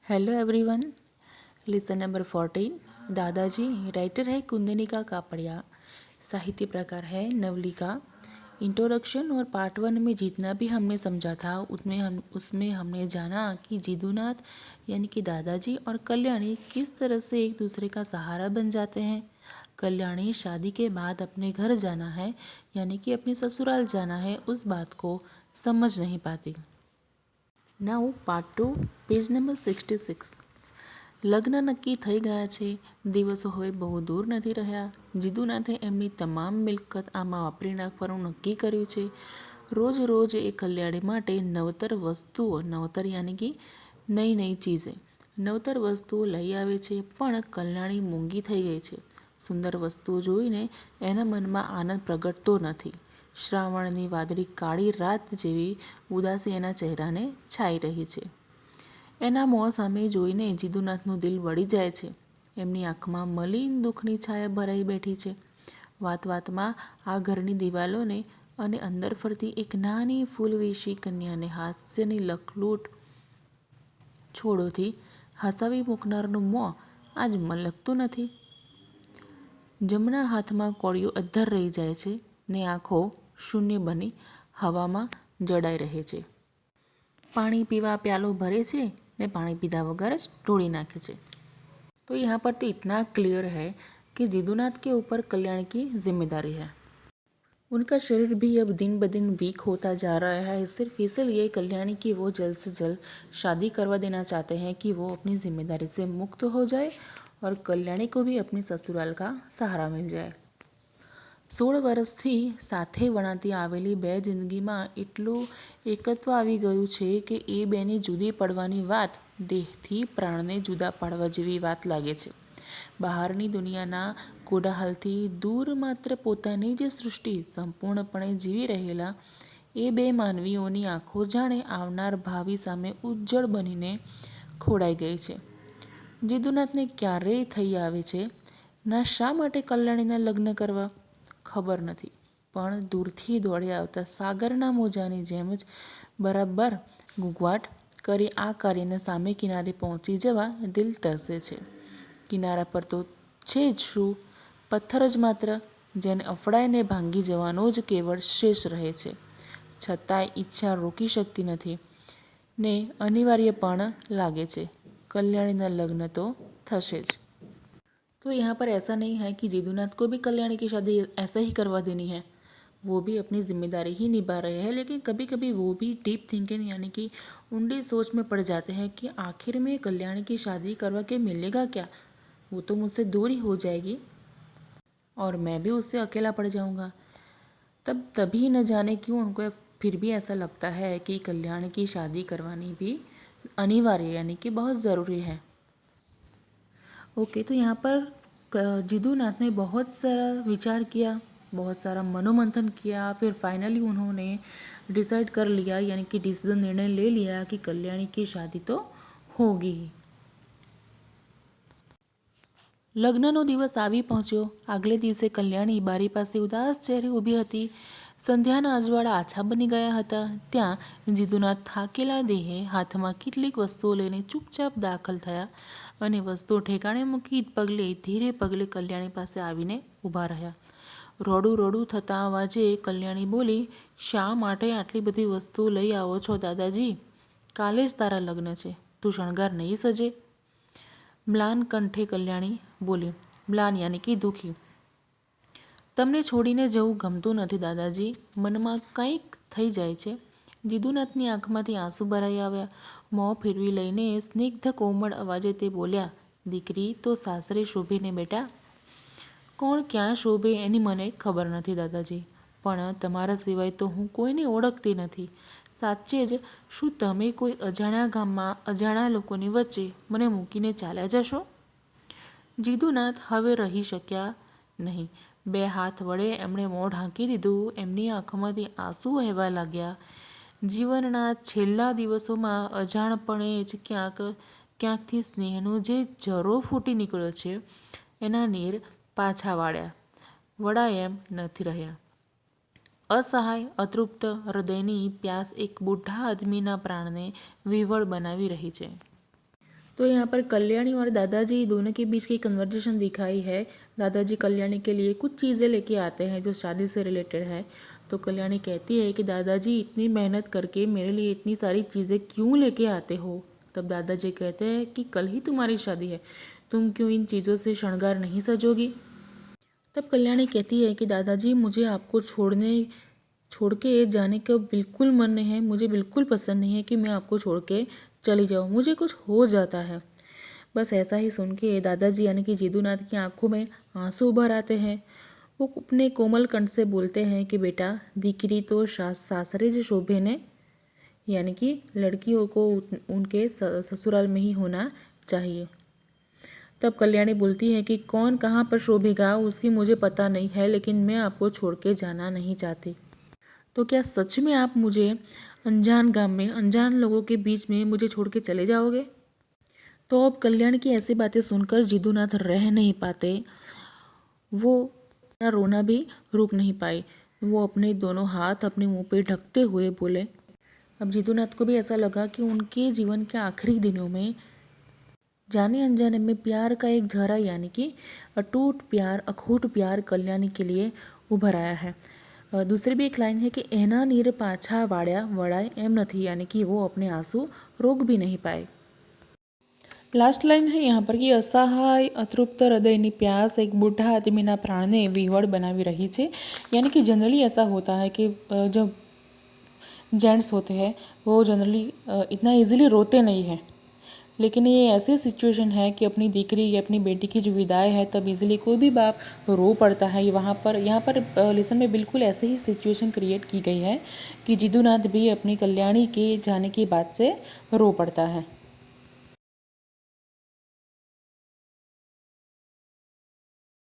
Hello everyone. Lesson number 14। दादाजी। Writer है कुंदनिका कापड़िया। साहित्य प्रकार है नवलिका। इंट्रोडक्शन और पार्ट 1 में जितना भी हमने समझा था उसमें हमने जाना कि जीदूनाथ यानी कि दादाजी और कल्याणी किस तरह से एक दूसरे का सहारा बन जाते हैं। कल्याणी शादी के बाद अपने घर जाना है यानी कि अपने ससुराल जाना है, उस बात को समझ नहीं पाती। નાઉ પાર્ટ 2 પેજ નંબર 66। લગ્ન નક્કી થઈ ગયા છે। દિવસો હવે બહુ દૂર નથી રહ્યા। જીદુનાથે એમની તમામ મિલકત આમાં વાપરી નાખવાનું નક્કી કર્યું છે। રોજ રોજ એ કલ્યાણી માટે નવતર વસ્તુઓ, નવતર યાની કે નઈ નઈ ચીજે, નવતર વસ્તુઓ લઈ આવે છે। પણ કલ્યાણી મૂંગી થઈ ગઈ છે। સુંદર વસ્તુઓ જોઈને એના મનમાં આનંદ પ્રગટતો નથી। શ્રાવણની વાદળી કાળી રાત જેવી ઉદાસી એના ચહેરાને છાઈ રહી છે। એના મોં સામે જોઈને જીદુનાથનું દિલ વળી જાય છે। એમની આંખમાં મલિન દુઃખની છાયા ભરાઈ બેઠી છે। વાત વાતમાં આ ઘરની દિવાલોને અને અંદર ફરતી એક નાની ફૂલવેશી કન્યાને હાસ્યની લખલૂટ છોડોથી હસાવી મૂકનારનું મોં આજ મલકતું નથી। જમણા હાથમાં કોળિયો અદ્ધર રહી જાય છે ને આંખો શૂન્ય બની હવામાં જડાઈ રહે છે। पानी पीवा प्यालो भरे छे ने पानी पीधा वगैरह ढोड़ी नाखे छे। तो यहाँ पर तो इतना क्लियर है कि जीदुनाथ के ऊपर कल्याणी की जिम्मेदारी है। उनका शरीर भी अब दिन ब दिन वीक होता जा रहा है। सिर्फ इसलिए कल्याणी की वो जल्द से जल्द शादी करवा देना चाहते हैं कि वो अपनी जिम्मेदारी से मुक्त हो जाए और कल्याणी को भी अपने ससुराल का सहारा मिल जाए। 16 વર્ષથી સાથે વણાતી આવેલી બે જિંદગીમાં એટલું એકત્વ આવી ગયું છે કે એ બેની જુદી પડવાની વાત દેહથી પ્રાણને જુદા પાડવા જેવી વાત લાગે છે। બહારની દુનિયાના કોલાહલથી દૂર માત્ર પોતાની જ સૃષ્ટિ સંપૂર્ણપણે જીવી રહેલા એ બે માનવીઓની આંખો જાણે આવનાર ભાવિ સામે ઉજ્જળ બનીને ખોડાઈ ગઈ છે। જીદુનાથને ક્યારેય થઈ આવે છે ના શા માટે કલ્યાણીના લગ્ન કરવા ખબર નથી, પણ દૂરથી દોડી આવતા સાગરના મોજાની જેમ જ બરાબર ઘૂંઘવાટ કરી આ કાર્યને સામે કિનારે પહોંચી જવા દિલ તરસે છે। કિનારા પર તો છે જ શું, પથ્થર જ માત્ર, જેને અફડાઈને ભાંગી જવાનો જ કેવળ શેષ રહે છે। છતાંય ઈચ્છા રોકી શકતી નથી ને અનિવાર્ય પણ લાગે છે। कल्याणी लग्न तो थशे ज। तो यहाँ पर ऐसा नहीं है कि जीदुनाथ को भी कल्याणी की शादी ऐसा ही करवा देनी है। वो भी अपनी जिम्मेदारी ही निभा रहे हैं, लेकिन कभी कभी वो भी डीप थिंकिंग यानी कि ऊंडी सोच में पड़ जाते हैं कि आखिर में कल्याणी की शादी करवा के मिलेगा क्या। वो तो मुझसे दूर ही हो जाएगी और मैं भी उससे अकेला पड़ जाऊंगा। तभी न जाने क्यों उनको फिर भी ऐसा लगता है कि कल्याणी की शादी करवानी भी अनिवार्य यानी कि बहुत ज़रूरी है। ओके, तो यहाँ पर जीदुनाथ ने बहुत सारा विचार किया, बहुत सारा मनोमंथन किया, फिर फाइनली उन्होंने डिसाइड कर लिया यानी कि डिसीजन निर्णय ले लिया कि कल्याणी की शादी तो होगी। લગ્નનો દિવસ આવી પહોંચ્યો। આગલે દિવસે કલ્યાણી બારી પાસે ઉદાસ ચહેરે ઊભી હતી। સંધ્યાના અજવાળા આછા બની ગયા હતા। ત્યાં જીદુનાથ થાકેલા દેહે હાથમાં કેટલીક વસ્તુઓ લઈને ચૂપચાપ દાખલ થયા અને વસ્તુઓ ઠેકાણે મૂકી ધીરે પગલે કલ્યાણી પાસે આવીને ઊભા રહ્યા। રોડું રોડું થતાં અવાજે કલ્યાણી બોલી, શા માટે આટલી બધી વસ્તુઓ લઈ આવો છો દાદાજી? કાલે જ તારા લગ્ન છે, તું શણગાર નહીં સજે? મ્લાન કંઠે કલ્યાણી બોલી, મ્લાન યાની કે દુઃખી, તમને છોડીને જવું ગમતું નથી દાદાજી, મનમાં કંઈક થઈ જાય છે। જીદુનાથની આંખમાંથી આંસુ ભરાઈ આવ્યા। મોં ફેરવી લઈને સ્નિગ્ધ કોમળ અવાજે તે બોલ્યા, દીકરી તો સાસરે શોભે ને બેટા? કોણ ક્યાં શોભે એની મને ખબર નથી દાદાજી, પણ તમારા સિવાય તો હું કોઈને ઓળખતી નથી। સાચે જ શું તમે કોઈ અજાણ્યા ગામમાં અજાણ્યા લોકોની વચ્ચે મને મૂકીને ચાલ્યા જશો? જીદુનાથ હવે રહી શક્યા નહીં। બે હાથ વડે એમણે મોં ઢાંકી દીધું। એમની આંખોમાંથી આંસુ વહેવા લાગ્યા। જીવનના છેલ્લા દિવસોમાં અજાણપણે જ ક્યાંકથી સ્નેહનો જે ઝરો ફૂટી નીકળ્યો છે એના નીર પાછા વળાય એમ નથી રહ્યા। असहाय अतृप्त हृदयनी प्यास एक बूढ़ा आदमीना प्राणने विवळ बनावी रही है। तो यहाँ पर कल्याणी और दादाजी दोनों के बीच की कन्वर्जेशन दिखाई है। दादाजी कल्याणी के लिए कुछ चीज़ें लेके आते हैं जो शादी से रिलेटेड है। तो कल्याणी कहती है कि दादाजी इतनी मेहनत करके मेरे लिए इतनी सारी चीज़ें क्यों लेके आते हो। तब दादाजी कहते हैं कि कल ही तुम्हारी शादी है, तुम क्यों इन चीज़ों से श्रृंगार नहीं सजोगी। तब कल्याणी कहती है कि दादाजी मुझे आपको छोड़ के जाने का बिल्कुल मन नहीं है, मुझे बिल्कुल पसंद नहीं है कि मैं आपको छोड़ के चली जाऊँ, मुझे कुछ हो जाता है। बस ऐसा ही सुन के दादाजी यानी कि जीदूनाथ की आंखों में आंसू उभर आते हैं। वो अपने कोमल कंठ से बोलते हैं कि बेटा, दीकरी तो सासरे ज शोभे ने, यानी कि लड़कियों को उनके ससुराल में ही होना चाहिए। तब कल्याणी बोलती है कि कौन कहाँ पर शोभेगा उसकी मुझे पता नहीं है, लेकिन मैं आपको छोड़ के जाना नहीं चाहती। तो क्या सच में आप मुझे अनजान गांव में अनजान लोगों के बीच में मुझे छोड़ के चले जाओगे। तो अब कल्याण की ऐसी बातें सुनकर जीदूनाथ रह नहीं पाते। वो अपना रोना भी रोक नहीं पाए। वो अपने दोनों हाथ अपने मुंह पे ढकते हुए बोले। अब जीदूनाथ को भी ऐसा लगा कि उनके जीवन के आखिरी दिनों में जाने अनजाने में प्यार का एक झरा यानी कि अटूट प्यार, अखूट प्यार कल्याणी के लिए उभर आया है। दूसरी भी एक लाइन है कि एना नीर पाछा वाड़्या वड़ाय एम नथी, यानी कि वो अपने आंसू रोक भी नहीं पाए। लास्ट लाइन है यहाँ पर कि असहाय अतृप्त हृदयनी प्यास एक बूढ़ा आदमीना प्राणने विह्वળ बनावी रही है। यानी कि जनरली ऐसा होता है कि जब जेंट्स होते हैं वो जनरली इतना इजीली रोते नहीं हैं, लेकिन ये ऐसी सिचुएशन है कि अपनी दीकरी या अपनी बेटी की जो विदाई है तब इजीली कोई भी बाप रो पड़ता है। यहाँ पर लेसन में बिल्कुल ऐसे ही सिचुएशन क्रिएट की गई है कि जीदूनाथ भी अपनी कल्याणी के जाने की बात से रो पड़ता है।